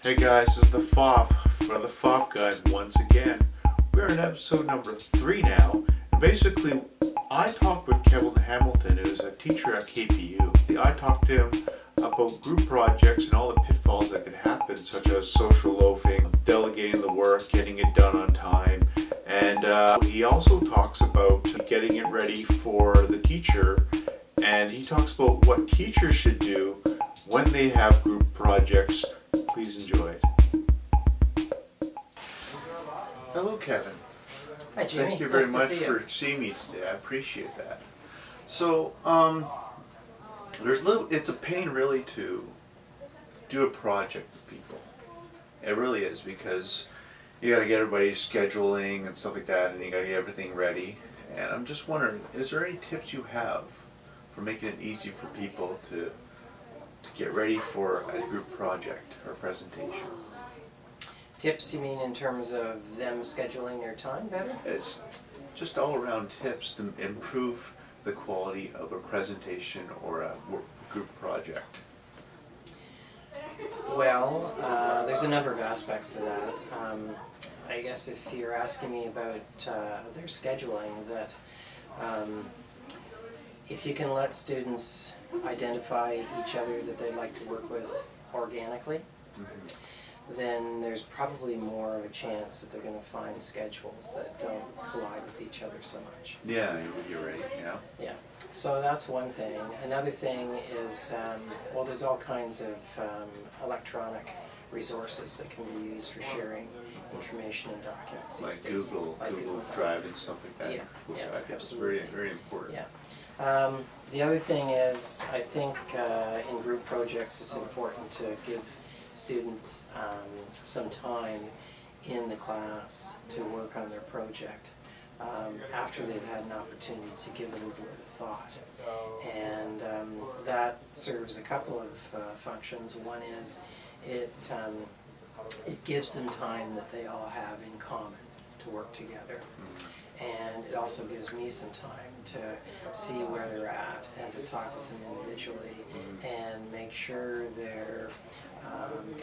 Hey guys, this is the FOF for the FOF Guide once again. We're in episode number 3 now. And basically, I talked with Kevin Hamilton, who's a teacher at KPU. I talked to him about group projects and all the pitfalls that could happen, such as social loafing, delegating the work, getting it done on time. And he also talks about getting it ready for the teacher. And he talks about what teachers should do when they have group projects. Please enjoy it. Hello, Kevin. Hi, Jimmy. Thank you very Nice much to see for you. seeing me today. I appreciate that. So, it's a pain really to do a project with people. It really is, because you got to get everybody scheduling and stuff like that, and you got to get everything ready. And I'm just wondering, is there any tips you have for making it easy for people to get ready for a group project or presentation? Tips, you mean in terms of them scheduling their time better? It's just all around tips to improve the quality of a presentation or a group project. Well, there's a number of aspects to that. I guess if you're asking me about their scheduling, that if you can let students identify each other that they'd like to work with organically, then there's probably more of a chance that they're going to find schedules that don't collide with each other so much. Yeah, you're right. Yeah. Yeah, so that's one thing. Another thing is, well, there's all kinds of electronic resources that can be used for sharing information and documents Like these days. Google Drive and stuff like that. Yeah, Google yeah, Drive. It's absolutely. very, very important. Yeah. The other thing is, I think in group projects it's important to give students some time in the class to work on their project after they've had an opportunity to give it a little bit of thought. And that serves a couple of functions. One is it gives them time that they all have in common to work together. And it also gives me some time to see where they're at and to talk with them individually and make sure they're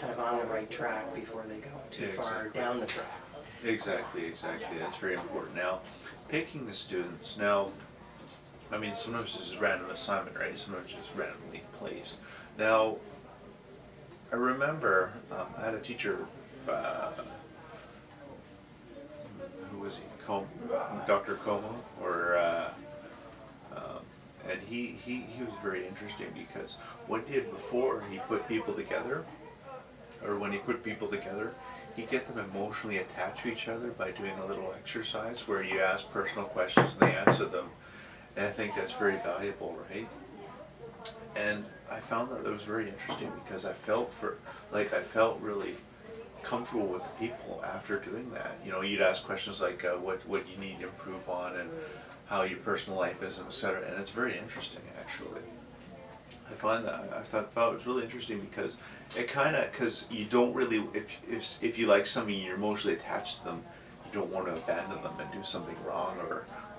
kind of on the right track before they go too far down the track. Exactly. That's very important. Now, picking the students. Now, I mean, sometimes it's just random assignment, right? Sometimes it's just randomly placed. Now, I remember I had a teacher, who was he? Dr. Como, and he was very interesting, because what he did before he put people together, or when he put people together, he'd get them emotionally attached to each other by doing a little exercise where you ask personal questions and they answer them. And I think that's very valuable, right? And I found that was very interesting, because I felt really comfortable with the people after doing that. You know, you'd ask questions like what you need to improve on and how your personal life is, etc. And it's very interesting, actually. I find that I thought it was really interesting, because because you don't really, if you like somebody, you're emotionally attached to them, you don't want to abandon them and do something wrong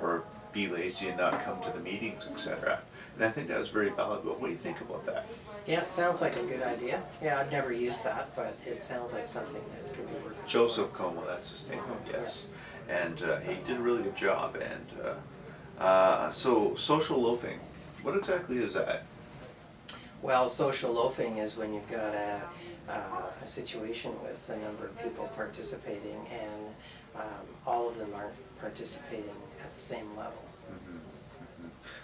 or be lazy and not come to the meetings, etc. And I think that was very valuable. What do you think about that? Yeah, it sounds like a good idea. Yeah, I've never used that, but it sounds like something that could be worth it. Joseph Como, that's his name, yes. And he did a really good job. And so, social loafing, what exactly is that? Well, social loafing is when you've got a situation with a number of people participating, and all of them aren't participating at the same level.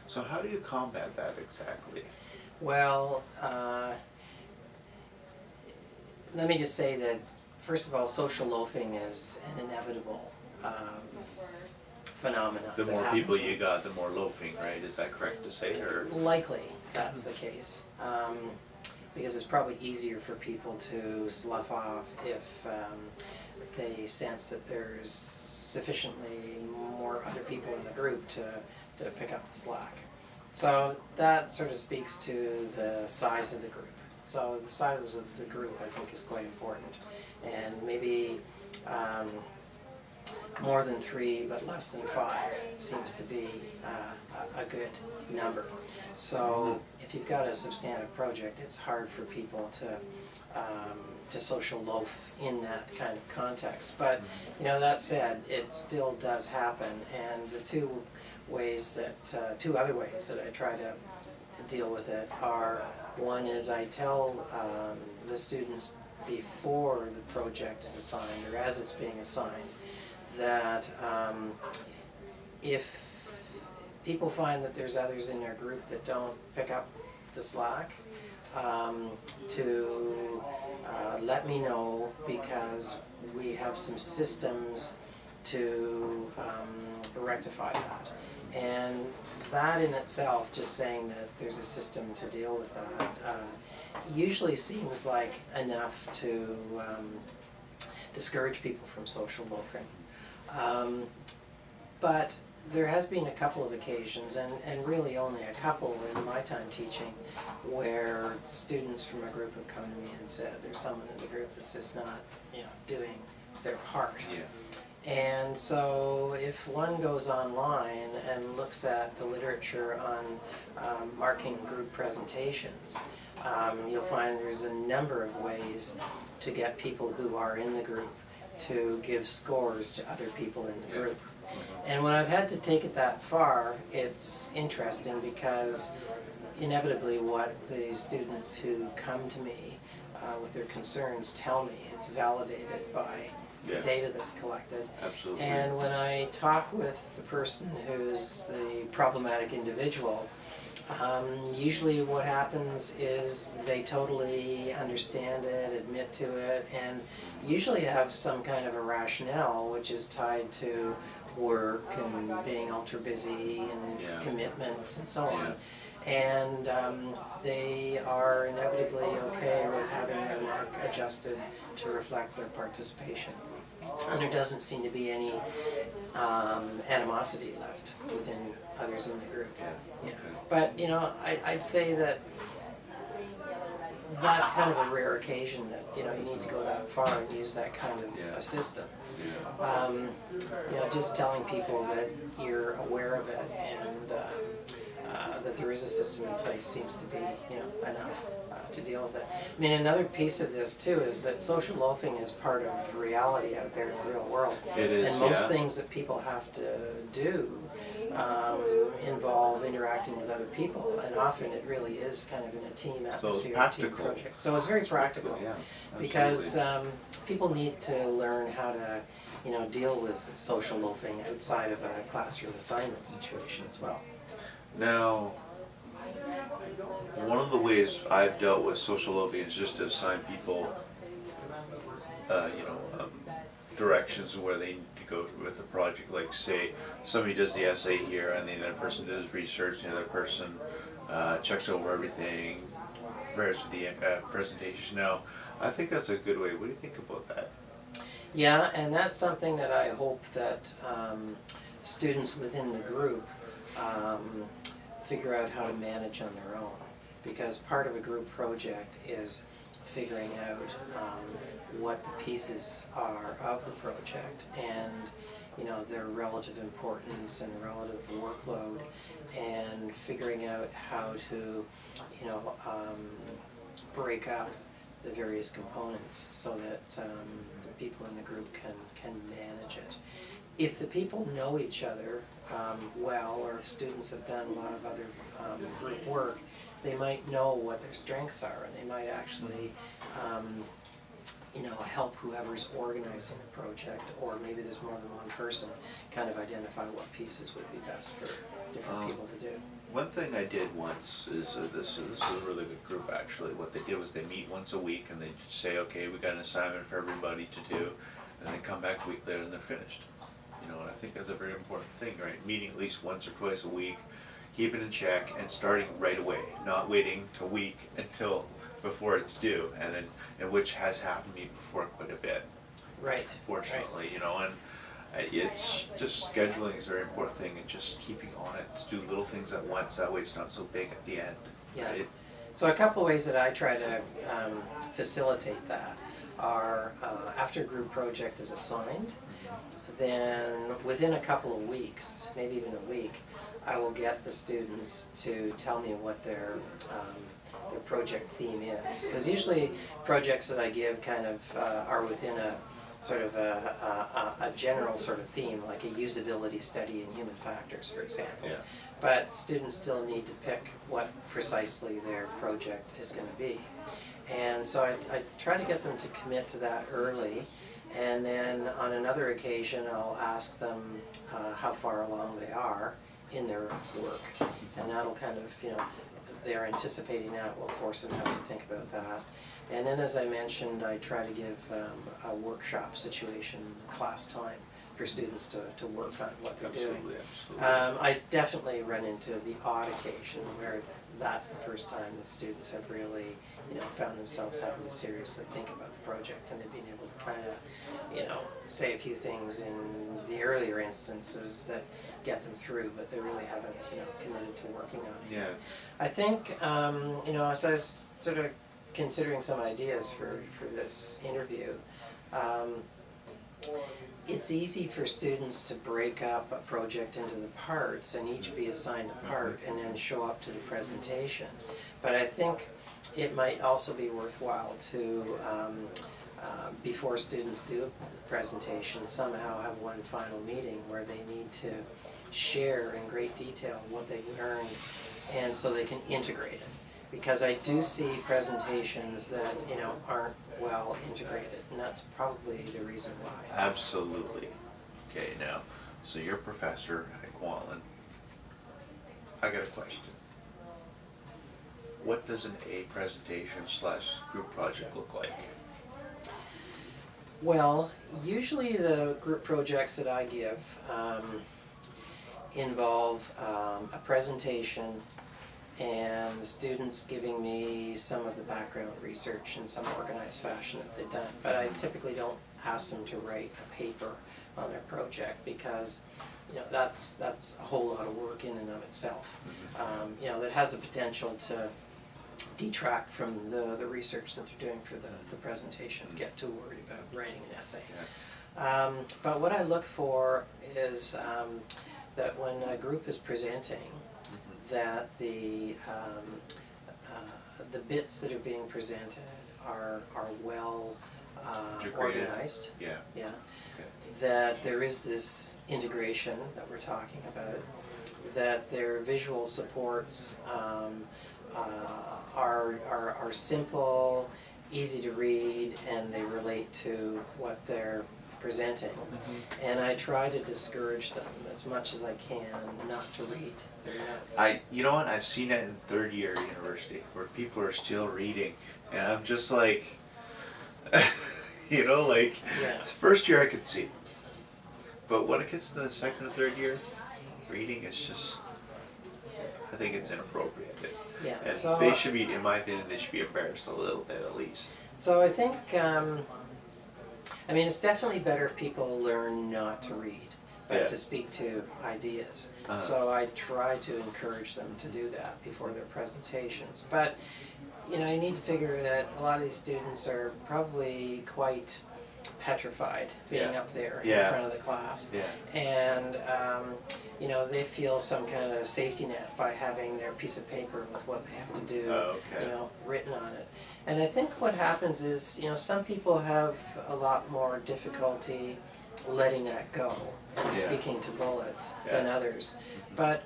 So how do you combat that exactly? Well, let me just say that, first of all, social loafing is an inevitable phenomenon. The more people you got, the more loafing, right? Is that correct to say? Or likely that's the case, because it's probably easier for people to slough off if they sense that there's sufficiently more other people in the group to pick up the slack. So that sort of speaks to the size of the group. So the size of the group, I think, is quite important. And maybe more than 3 but less than 5 seems to be a good number. So if you've got a substantive project, it's hard for people to social loaf in that kind of context. But you know, that said, it still does happen, and the two other ways that I try to deal with it are, one is I tell the students before the project is assigned, or as it's being assigned, that if people find that there's others in their group that don't pick up the slack, to let me know, because we have some systems to rectify that. And that in itself, just saying that there's a system to deal with that, usually seems like enough to discourage people from social loafing. But there has been a couple of occasions, and really only a couple in my time teaching, where students from a group have come to me and said, there's someone in the group that's just not, doing their part. Yeah. And so if one goes online and looks at the literature on marking group presentations, you'll find there's a number of ways to get people who are in the group to give scores to other people in the group. And when I've had to take it that far, it's interesting, because inevitably what the students who come to me with their concerns tell me, it's validated by the data that's collected. Absolutely. And when I talk with the person who's the problematic individual, usually what happens is they totally understand it, admit to it, and usually have some kind of a rationale which is tied to work and being ultra busy and commitments and so on. And they are inevitably okay with having their mark adjusted to reflect their participation. And there doesn't seem to be any animosity left within others in the group. Yeah. But I'd say that that's kind of a rare occasion that you need to go that far and use that kind of a system. Just telling people that you're aware of it and that there is a system in place seems to be enough to deal with it. I mean, another piece of this too is that social loafing is part of reality out there in the real world. It is, and most things that people have to do involve interacting with other people, and often it really is kind of in a team atmosphere, a team project. So it's very practical, because people need to learn how to deal with social loafing outside of a classroom assignment situation as well. Now, one of the ways I've dealt with social loafing is just to assign people, directions where they need to go with a project. Like, say, somebody does the essay here, and the other person does research, and the other person checks over everything, prepares for the presentation. Now, I think that's a good way. What do you think about that? Yeah, and that's something that I hope that students within the group figure out how to manage on their own, because part of a group project is figuring out what the pieces are of the project and their relative importance and relative workload, and figuring out how to break up the various components so that the people in the group can manage it. If the people know each other well, or if students have done a lot of other group work, they might know what their strengths are, and they might actually help whoever's organizing the project, or maybe there's more than one person, kind of identify what pieces would be best for different people to do. One thing I did once is this was a really good group actually. What they did was they meet once a week and they say, okay, we got an assignment for everybody to do, and they come back a week later and they're finished. And I think that's a very important thing, right? Meeting at least once or twice a week, keeping in check, and starting right away, not waiting a week until before it's due, and which has happened to me before quite a bit. Right. Fortunately, and it's just scheduling is a very important thing, and just keeping on it to do little things at once. That way, it's not so big at the end. Yeah. Right? So a couple of ways that I try to facilitate that are after a group project is assigned, then within a couple of weeks, maybe even a week, I will get the students to tell me what their project theme is. Because usually projects that I give kind of are within a sort of a general sort of theme, like a usability study in human factors, for example. Yeah. But students still need to pick what precisely their project is going to be. And so I try to get them to commit to that early, and then on another occasion I'll ask them how far along they are in their work. And that'll kind of, you know, they're anticipating that, will force them to have to think about that. And then, as I mentioned, I try to give a workshop situation, class time, for students to work on what they're doing. Absolutely. I definitely run into the odd occasion where that's the first time that students have really, you know, found themselves having to seriously think about the project, and they've been able to kind of, you know, say a few things in the earlier instances that get them through, but they really haven't, you know, committed to working on it. Yeah. I think, you know, as I was sort of considering some ideas for this interview, it's easy for students to break up a project into the parts and each be assigned a part and then show up to the presentation. But I think it might also be worthwhile to, before students do the presentation, somehow have one final meeting where they need to share in great detail what they've learned, and so they can integrate it. Because I do see presentations that, you know, aren't well integrated, and that's probably the reason why. Absolutely. Okay, now, so you're a professor at Kwantlen. I got a question. What does an A presentation / group project look like? Well, usually the group projects that I give involve a presentation and students giving me some of the background research in some organized fashion that they've done. But I typically don't ask them to write a paper on their project, because, you know, that's a whole lot of work in and of itself. You know, that has the potential to detract from the research that they're doing for the presentation, get too worried about writing an essay. Yeah. But what I look for is that when a group is presenting, that the bits that are being presented are well organized. Yeah. Yeah. Okay. That there is this integration that we're talking about. That their visual supports are simple, easy to read, and they relate to what they're presenting. And I try to discourage them as much as I can not to read their notes. You know what, I've seen it in third year university where people are still reading, and I'm just like, you know, like, Yeah. first year I could see, but when it gets to the second or third year, reading is just, I think it's inappropriate. Yeah. And So they should be, in my opinion, they should be embarrassed a little bit at least. So I think, I mean, it's definitely better if people learn not to read, but Yeah. to speak to ideas. Uh-huh. So I try to encourage them to do that before their presentations. But, you know, you need to figure that a lot of these students are probably quite petrified being Yeah. up there Yeah. in front of the class. Yeah. And, you know, they feel some kind of safety net by having their piece of paper with what they have to do, Oh, okay. you know, written on it. And I think what happens is, you know, some people have a lot more difficulty letting that go and Yeah. speaking to bullets than Yeah. others. But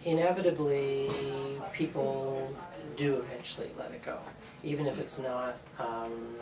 inevitably, people do eventually let it go, even if it's not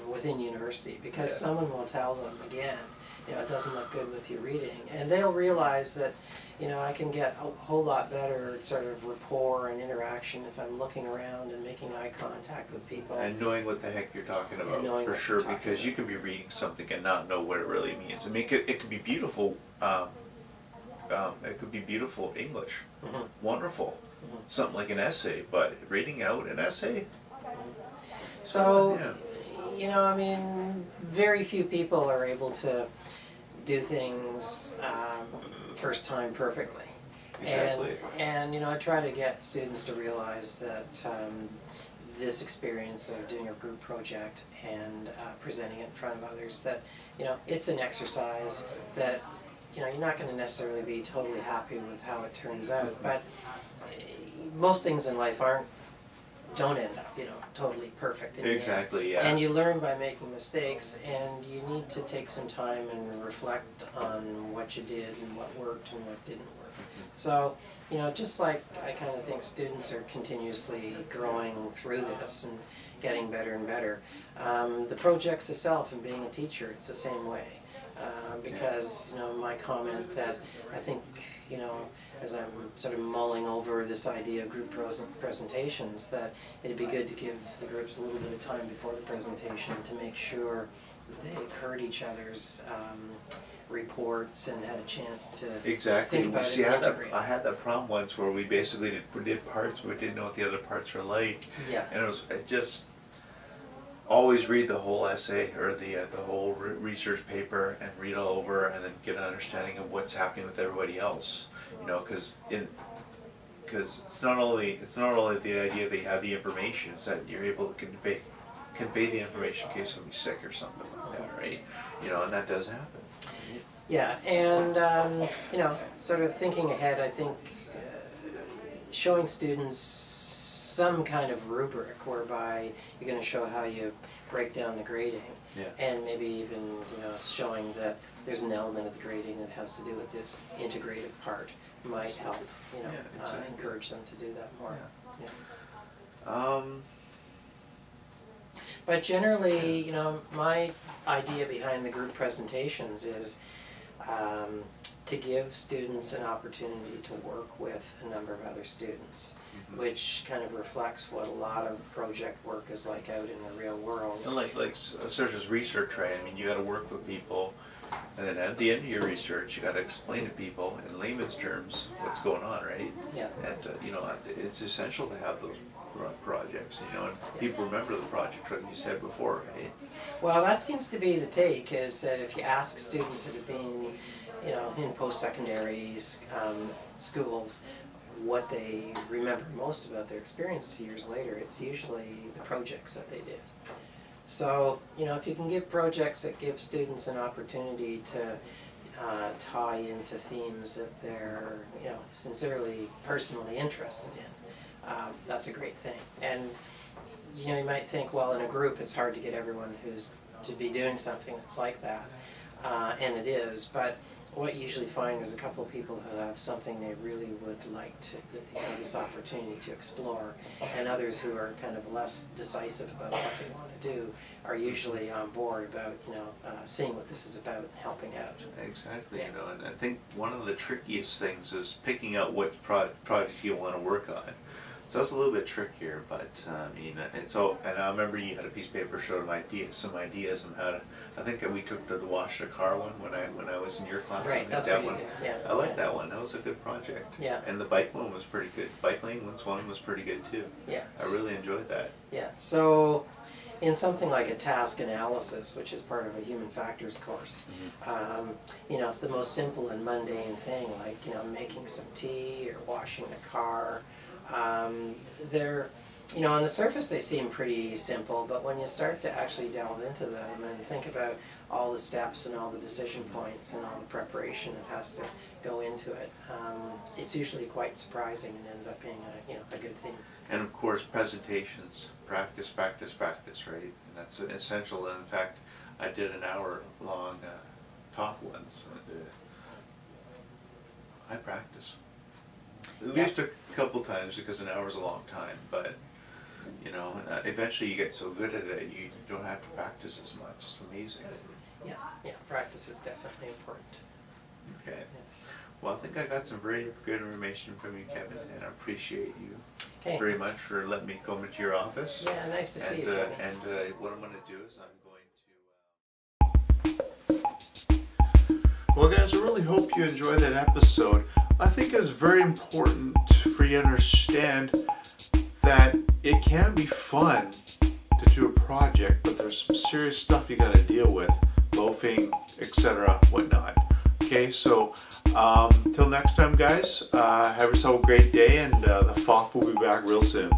within university, because Yeah. someone will tell them again, you know, it doesn't look good with your reading. And they'll realize that, you know, I can get a whole lot better sort of rapport and interaction if I'm looking around and making eye contact with people. And knowing what the heck you're talking about, knowing for what sure, you're talking because you can be reading something and not know what it really means. I mean, it could be beautiful. It could be beautiful English, Mhm. wonderful, Mhm. something like an essay. But reading out an essay, So, yeah. you know, I mean, very few people are able to do things first time perfectly. Exactly. And you know, I try to get students to realize that this experience of doing a group project and presenting it in front of others, that, you know, it's an exercise that you're not going to necessarily be totally happy with how it turns out, but most things in life don't end up, totally perfect in the end. Exactly, yeah. And you learn by making mistakes, and you need to take some time and reflect on what you did and what worked and what didn't work. So, just like I kind of think students are continuously growing through this and getting better and better. The projects itself and being a teacher, it's the same way. Because, my comment that I think, as I'm sort of mulling over this idea of group presentations, that it'd be good to give the groups a little bit of time before the presentation to make sure they've heard each other's reports and had a chance to Exactly. think about See, it and integrate. I had that problem once where we basically did parts, but we didn't know what the other parts were like. Yeah. And it just always read the whole essay or the whole research paper and read it all over, and then get an understanding of what's happening with everybody else. Because it's not only the idea that you have the information, it's that you're able to convey the information in case somebody's sick or something like that, right? And that does happen. Yeah, and sort of thinking ahead, I think showing students some kind of rubric whereby you're going to show how you break down the grading, Yeah. and maybe even showing that there's an element of the grading that has to do with this integrative part might help exactly. encourage them to do that more. Yeah. But generally, my idea behind the group presentations is to give students an opportunity to work with a number of other students, which kind of reflects what a lot of project work is like out in the real world. And like such as research, right? I mean, you got to work with people, and then at the end of your research, you got to explain to people in layman's terms what's going on, right? Yeah. And it's essential to have those projects, and people remember the project, like you said before, right? Well, that seems to be the take, is that if you ask students that have been, in post-secondary schools, what they remember most about their experience years later, it's usually the projects that they did. So, if you can give projects that give students an opportunity to tie into themes that they're, sincerely, personally interested in, that's a great thing. And, you might think, well, in a group it's hard to get everyone who's to be doing something that's like that, and it is, but what you usually find is a couple of people who have something they really would like to, this opportunity to explore, and others who are kind of less decisive about what they want to do are usually on board about, seeing what this is about and helping out. Exactly, Yeah. and I think one of the trickiest things is picking out what project you want to work on. So that's a little bit trickier, but and I remember you had a piece of paper showing some ideas on how to. I think we took the wash the car one when I was in your class. Right, that's what you did. Yeah. I like that one. That was a good project. Yeah. And the bike one was pretty good. Bike lane one was pretty good too. Yeah. I really enjoyed that. Yeah. So, in something like a task analysis, which is part of a human factors course, the most simple and mundane thing, like making some tea or washing the car. They're, on the surface they seem pretty simple, but when you start to actually delve into them and think about all the steps and all the decision points and all the preparation that has to go into it, it's usually quite surprising and ends up being a good theme. And of course, presentations, practice, right? And that's essential. And in fact, I did an hour-long talk once. And, I practice. At least a couple times, because an hour is a long time. But eventually you get so good at it, you don't have to practice as much. It's amazing. Yeah, practice is definitely important. Okay. Well, I think I got some very good information from you, Kevin, and I appreciate you very much for letting me come into your office. Yeah, nice to see you, Kevin. And what I'm going to do is I'm going to... Well, guys, I really hope you enjoyed that episode. I think it's very important for you to understand that it can be fun to do a project, but there's some serious stuff you got to deal with, loafing, etc., whatnot. Okay, so till next time, guys, have yourself a great day, and the FOF will be back real soon.